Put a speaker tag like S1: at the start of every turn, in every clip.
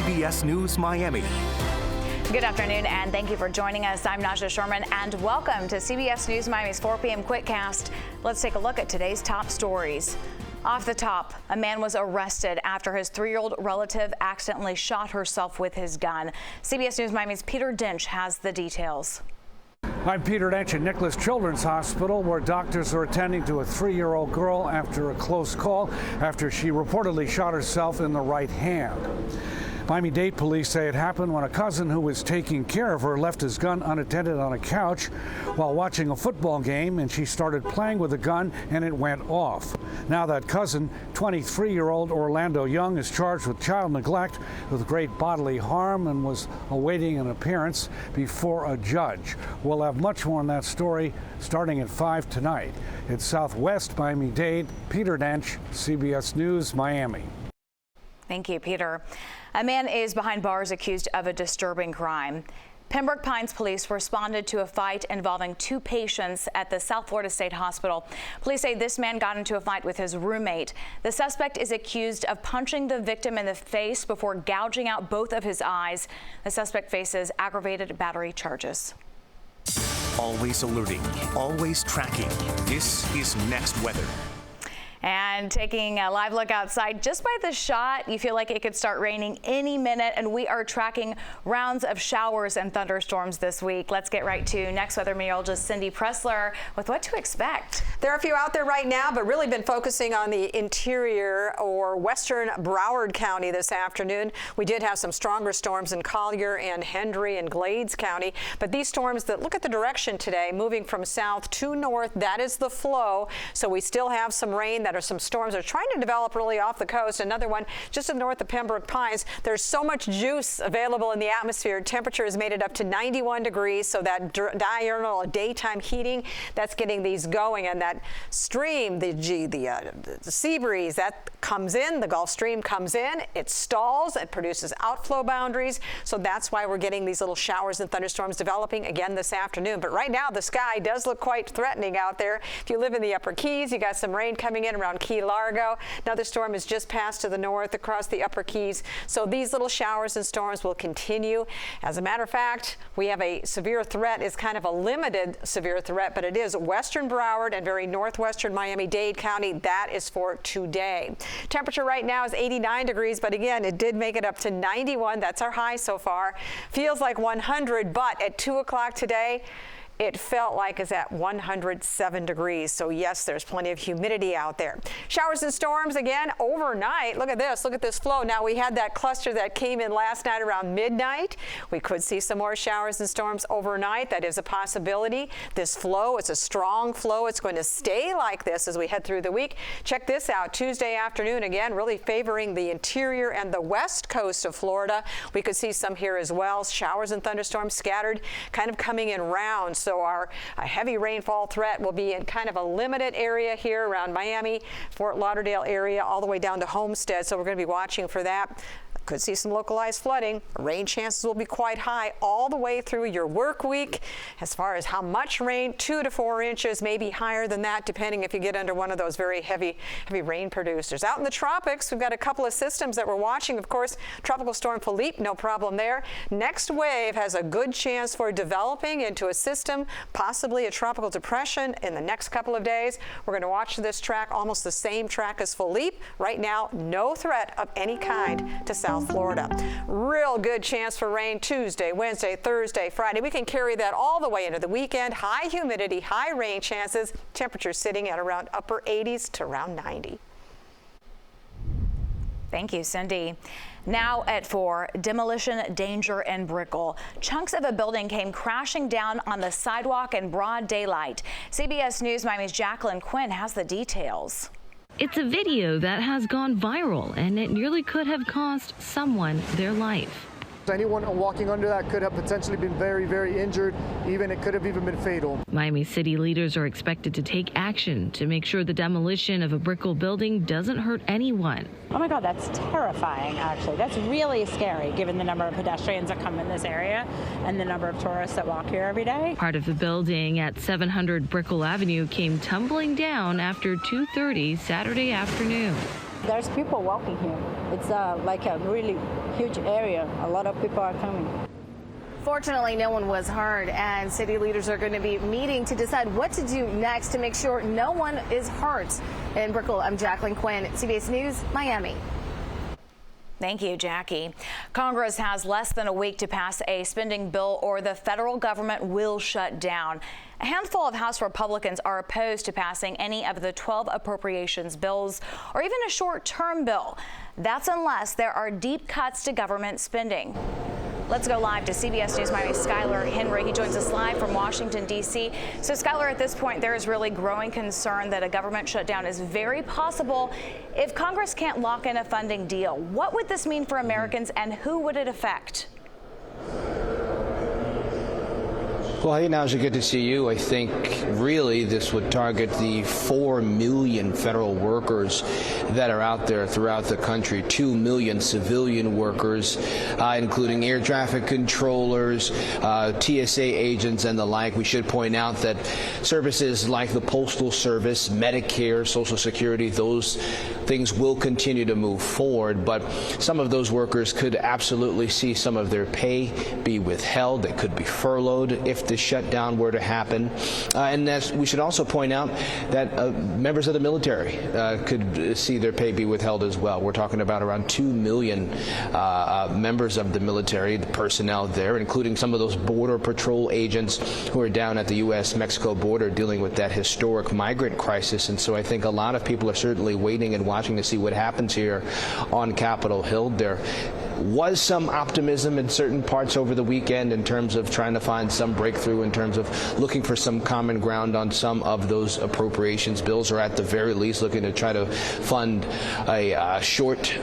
S1: CBS News Miami.
S2: Good afternoon, and thank you for joining us. I'm Najahe Sherman, and welcome to CBS News Miami's 4 p.m. Quickcast. Let's take a look at today's top stories. Off the top, a man was arrested after his 3-year-old relative accidentally shot herself with his gun. CBS News Miami's Peter Dinch has the details.
S3: I'm Peter Dinch at Nicholas Children's Hospital, where doctors are attending to a 3-year-old girl after a close call after she reportedly shot herself in the right hand. Miami-Dade police say it happened when a cousin who was taking care of her left his gun unattended on a couch while watching a football game, and she started playing with the gun and it went off. Now that cousin, 23-year-old Orlando Young, is charged with child neglect with great bodily harm and was awaiting an appearance before a judge. We'll have much more on that story starting at 5 tonight. It's Southwest Miami-Dade. Peter Dinch, CBS News, Miami.
S2: Thank you, Peter. A man is behind bars accused of a disturbing crime. Pembroke Pines police responded to a fight involving 2 patients at the South Florida State Hospital. Police say this man got into a fight with his roommate. The suspect is accused of punching the victim in the face before gouging out both of his eyes. The suspect faces aggravated battery charges.
S1: Always alerting, always tracking. This is Next Weather.
S2: And taking a live look outside, just by the shot, you feel like it could start raining any minute, and we are tracking rounds of showers and thunderstorms this week. Let's get right to Next Weather meteorologist Cindy Pressler with what to expect.
S4: There are a few out there right now, but really been focusing on the interior or western Broward County this afternoon. We did have some stronger storms in Collier and Hendry and Glades County, but these storms that look at the direction today, moving from south to north, that is the flow. So we still have some rain. That are some storms that are trying to develop really off the coast. Another one just to the north of Pembroke Pines. There's so much juice available in the atmosphere. Temperature has made it up to 91 degrees. So that diurnal daytime heating, that's getting these going. And that stream, the sea breeze, that comes in. The Gulf Stream comes in. It stalls. It produces outflow boundaries. So that's why we're getting these little showers and thunderstorms developing again this afternoon. But right now, the sky does look quite threatening out there. If you live in the Upper Keys, you got some rain coming in around Key Largo. Another storm has just passed to the north across the Upper Keys. So these little showers and storms will continue. As a matter of fact, we have a severe threat. It's kind of a limited severe threat, but it is western Broward and very northwestern Miami-Dade County. That is for today. Temperature right now is 89 degrees, but again, it did make it up to 91. That's our high so far. Feels like 100, but at 2 o'clock today, it felt like it's at 107 degrees. So yes, there's plenty of humidity out there. Showers and storms again overnight. Look at this. Look at this flow. Now we had that cluster that came in last night around midnight. We could see some more showers and storms overnight. That is a possibility. This flow, it's a strong flow. It's going to stay like this as we head through the week. Check this out. Tuesday afternoon again, really favoring the interior and the west coast of Florida. We could see some here as well. Showers and thunderstorms scattered, kind of coming in rounds. So our heavy rainfall threat will be in kind of a limited area here around Miami, Fort Lauderdale area, all the way down to Homestead. So we're going to be watching for that. Could see some localized flooding. Rain chances will be quite high all the way through your work week. As far as how much rain, 2 to 4 inches, maybe higher than that, depending if you get under one of those very heavy rain producers. Out in the tropics, we've got a couple of systems that we're watching. Of course, Tropical Storm Philippe, no problem there. Next wave has a good chance for developing into a system, possibly a tropical depression in the next couple of days. We're going to watch this track, almost the same track as Philippe. Right now, no threat of any kind to South Florida. Real good chance for rain Tuesday, Wednesday, Thursday, Friday. We can carry that all the way into the weekend. High humidity, high rain chances. Temperatures sitting at around upper 80s to around 90.
S2: Thank you, Cindy. Now at 4, Demolition Danger in Brickell. Chunks of a building came crashing down on the sidewalk in broad daylight. CBS News Miami's Jacqueline Quinn has the details.
S5: It's a video that has gone viral, and it nearly could have cost someone their life.
S6: Anyone walking under that could have potentially been very, very injured. Even it could have even been fatal.
S5: Miami city leaders are expected to take action to make sure the demolition of a Brickell building doesn't hurt anyone.
S7: Oh my God, that's terrifying, actually. That's really scary, given the number of pedestrians that come in this area and the number of tourists that walk here every day.
S5: Part of the building at 700 Brickell Avenue came tumbling down after 2:30 Saturday afternoon.
S8: There's people walking here. It's like a really
S7: huge area. A lot of people are coming.
S8: Fortunately, no one was hurt, and city leaders are going to be meeting to decide what to do next to make sure no one is hurt. In Brickell, I'm Jacqueline Quinn, CBS News, Miami.
S2: Thank you, Jackie. Congress has less than a week to pass a spending bill or the federal government will shut down. A handful of House Republicans are opposed to passing any of the 12 appropriations bills or even a short-term bill. That's unless there are deep cuts to government spending. Let's go live to CBS News Miami's Skylar Henry. He joins us live from Washington, D.C. So, Skylar, at this point, there is really growing concern that a government shutdown is very possible if Congress can't lock in a funding deal. What would this mean for Americans, and who would it affect?
S9: Well, hey, Najahe, good to see you. I think really this would target the 4 million federal workers that are out there throughout the country, 2 million civilian workers, including air traffic controllers, TSA agents, and the like. We should point out that services like the Postal Service, Medicare, Social Security, those things will continue to move forward, but some of those workers could absolutely see some of their pay be withheld. They could be furloughed if the shutdown were to happen. And we should also point out that members of the military could see their pay be withheld as well. We're talking about around 2 million members of the military, the personnel there, including some of those Border Patrol agents who are down at the U.S.-Mexico border dealing with that historic migrant crisis. And so I think a lot of people are certainly waiting and watching to see what happens here on Capitol Hill. There was some optimism in certain parts over the weekend in terms of trying to find some breakthrough in terms of looking for some common ground on some of those appropriations bills, or at the very least looking to try to fund a short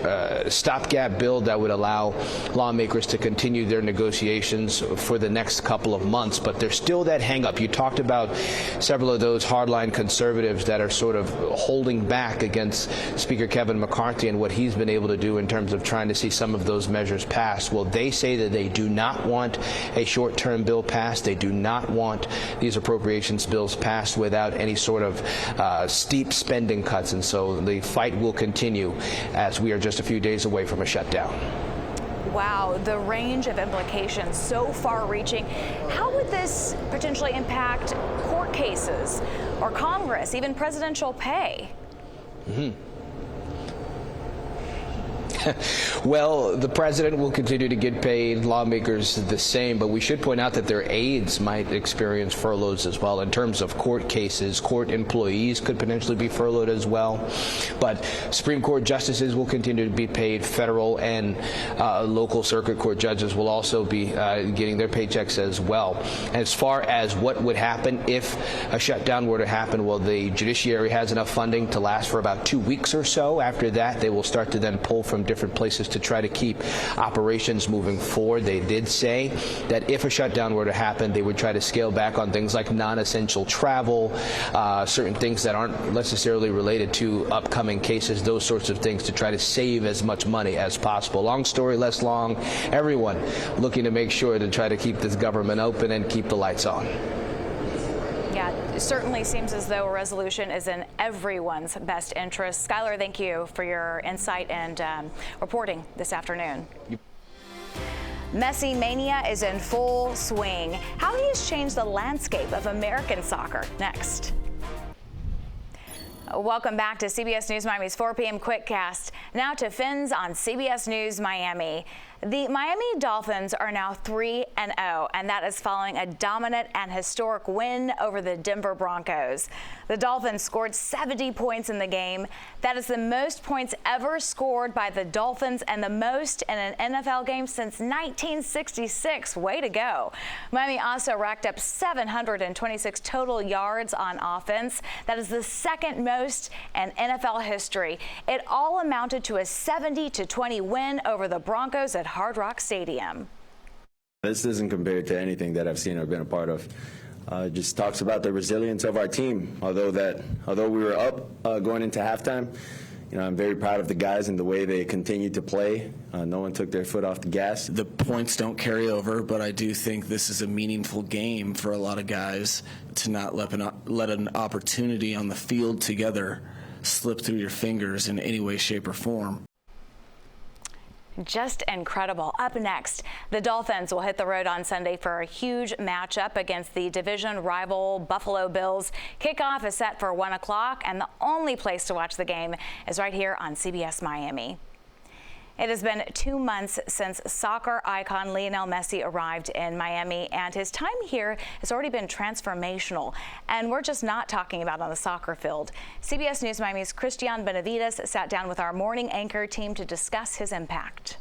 S9: stopgap bill that would allow lawmakers to continue their negotiations for the next couple of months. But there's still that hang-up. You talked about several of those hardline conservatives that are sort of holding back against Speaker Kevin McCarthy and what he's been able to do in terms of trying to see some of those measures passed. Well, they say that they do not want a short-term bill passed. They do not want these appropriations bills passed without any sort of steep spending cuts. And so the fight will continue as we are just a few days away from a shutdown.
S2: Wow, the range of implications so far-reaching. How would this potentially impact court cases or Congress, even presidential pay?
S9: Well, the president will continue to get paid, lawmakers the same, but we should point out that their aides might experience furloughs as well. In terms of court cases, court employees could potentially be furloughed as well. But Supreme Court justices will continue to be paid. Federal and local circuit court judges will also be getting their paychecks as well. As far as what would happen if a shutdown were to happen, well, the judiciary has enough funding to last for about 2 weeks or so. After that, they will start to then pull from different places to try to keep operations moving forward. They did say that if a shutdown were to happen, they would try to scale back on things like non-essential travel, certain things that aren't necessarily related to upcoming cases, those sorts of things, to try to save as much money as possible. Long story less long, everyone looking to make sure to try to keep this government open and keep the lights on.
S2: Yeah, it certainly seems as though a resolution is in everyone's best interest. Skylar, thank you for your insight and reporting this afternoon. Messi mania is in full swing. How he has changed the landscape of American soccer. Next. Welcome back to CBS News Miami's 4 p.m. Quickcast. Now to Fins on CBS News Miami. The Miami Dolphins are now 3-0, and that is following a dominant and historic win over the Denver Broncos. The Dolphins scored 70 points in the game. That is the most points ever scored by the Dolphins and the most in an NFL game since 1966. Way to go. Miami also racked up 726 total yards on offense. That is the second most in NFL history. It all amounted to a 70-20 win over the Broncos at Hard Rock Stadium.
S10: This isn't compared to anything that I've seen or been a part of. It just talks about the resilience of our team. Although we were up going into halftime, I'm very proud of the guys and the way they continued to play. No one took their foot off the gas.
S11: The points don't carry over, but I do think this is a meaningful game for a lot of guys to not let an opportunity on the field together slip through your fingers in any way, shape, or form.
S2: Just incredible. Up next, the Dolphins will hit the road on Sunday for a huge matchup against the division rival Buffalo Bills. Kickoff is set for 1 o'clock, and the only place to watch the game is right here on CBS Miami. It has been 2 months since soccer icon Lionel Messi arrived in Miami, and his time here has already been transformational. And we're just not talking about on the soccer field. CBS News Miami's Christian Benavides sat down with our morning anchor team to discuss his impact.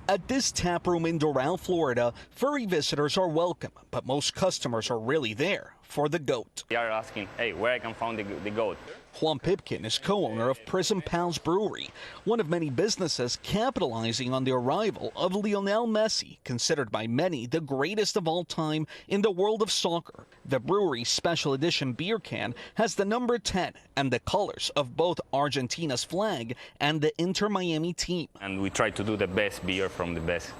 S12: At this tap room in Doral, Florida, furry visitors are welcome, but most customers are really there for the goat.
S13: They are asking, hey, where I can find the goat.
S12: Juan Pipkin is co-owner of Prism Pals Brewery, one of many businesses capitalizing on the arrival of Lionel Messi, considered by many the greatest of all time in the world of soccer. The brewery's special edition beer can has the number 10 and the colors of both Argentina's flag and the Inter Miami team.
S13: And we try to do the best beer from the best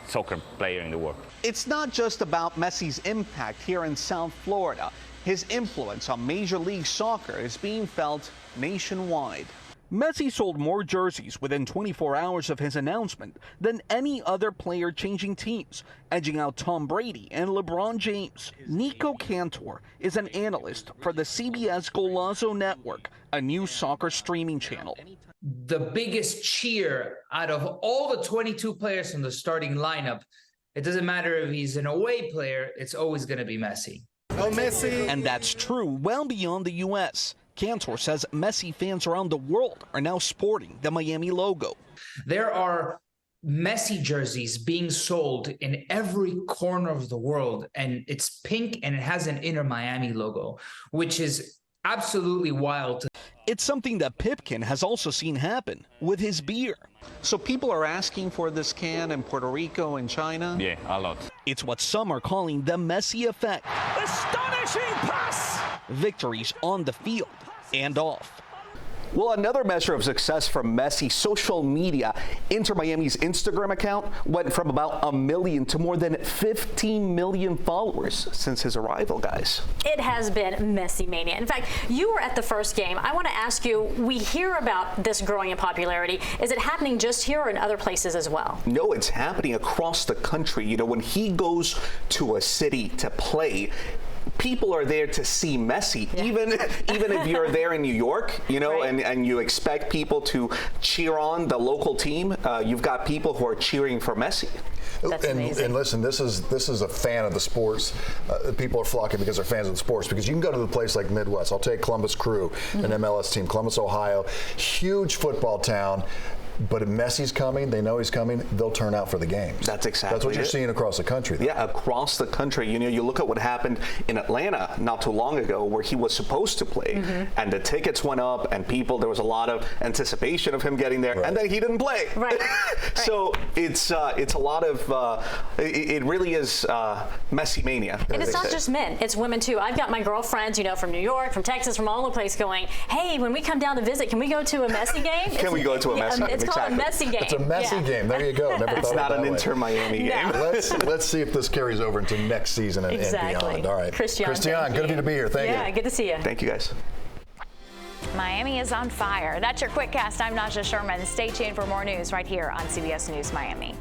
S13: soccer player in the world.
S12: It's not just about Messi's impact here in South Florida. His influence on Major League Soccer is being felt nationwide. Messi sold more jerseys within 24 hours of his announcement than any other player changing teams, edging out Tom Brady and LeBron James. Nico Cantor is an analyst for the CBS Golazo Network, a new soccer streaming channel.
S14: The biggest cheer out of all the 22 players from the starting lineup, it doesn't matter if he's an away player, it's always going to be Messi.
S12: Oh, Messi! And that's true well beyond the U.S. Cantor says Messi fans around the world are now sporting the Miami logo.
S14: There are Messi jerseys being sold in every corner of the world, and it's pink and it has an Inter Miami logo, which is absolutely wild.
S12: It's something that Pipkin has also seen happen with his beer. So people are asking for this can in Puerto Rico and China?
S13: Yeah, a lot.
S12: It's what some are calling the Messi effect.
S1: Astonishing pass!
S12: Victories on the field and off.
S15: Well, another measure of success from Messi, social media. Inter Miami's Instagram account went from about 1 million to more than 15 million followers since his arrival, guys.
S16: It has been Messi mania. In fact, you were at the first game. I want to ask you, we hear about this growing in popularity. Is it happening just here or in other places as well?
S15: No, it's happening across the country. You know, when he goes to a city to play, people are there to see Messi, even if you're there in New York, you know, right. and you expect people to cheer on the local team. You've got people who are cheering for Messi.
S16: That's amazing.
S17: And listen, this is a fan of the sports. People are flocking because they're fans of the sports. Because you can go to a place like Midwest. I'll take Columbus Crew, an MLS team, Columbus, Ohio, huge football town. But if Messi's coming, they know he's coming, they'll turn out for the games.
S15: That's exactly
S17: That's what you're seeing across the country, though.
S15: Yeah, across the country. You know, you look at what happened in Atlanta not too long ago where he was supposed to play, and the tickets went up, and there was a lot of anticipation of him getting there, and then he didn't play.
S16: Right.
S15: So it's a lot of, it really is Messi mania.
S16: And it's not just men, it's women too. I've got my girlfriends, you know, from New York, from Texas, from all over the place going, hey, when we come down to visit, can we go to a Messi game?
S15: Can we go to a Messi game?
S16: It's called a Messi game.
S17: It's a Messi game. There you go. Never thought
S15: it's not an
S17: way.
S15: Inter Miami game.
S17: Let's see if this carries over into next season and beyond. All right.
S16: Christian,
S17: good of you to be here. Thank you.
S16: Yeah, good to see you.
S15: Thank you, guys.
S2: Miami is on fire. That's your Quickcast. I'm Najahe Sherman. Stay tuned for more news right here on CBS News Miami.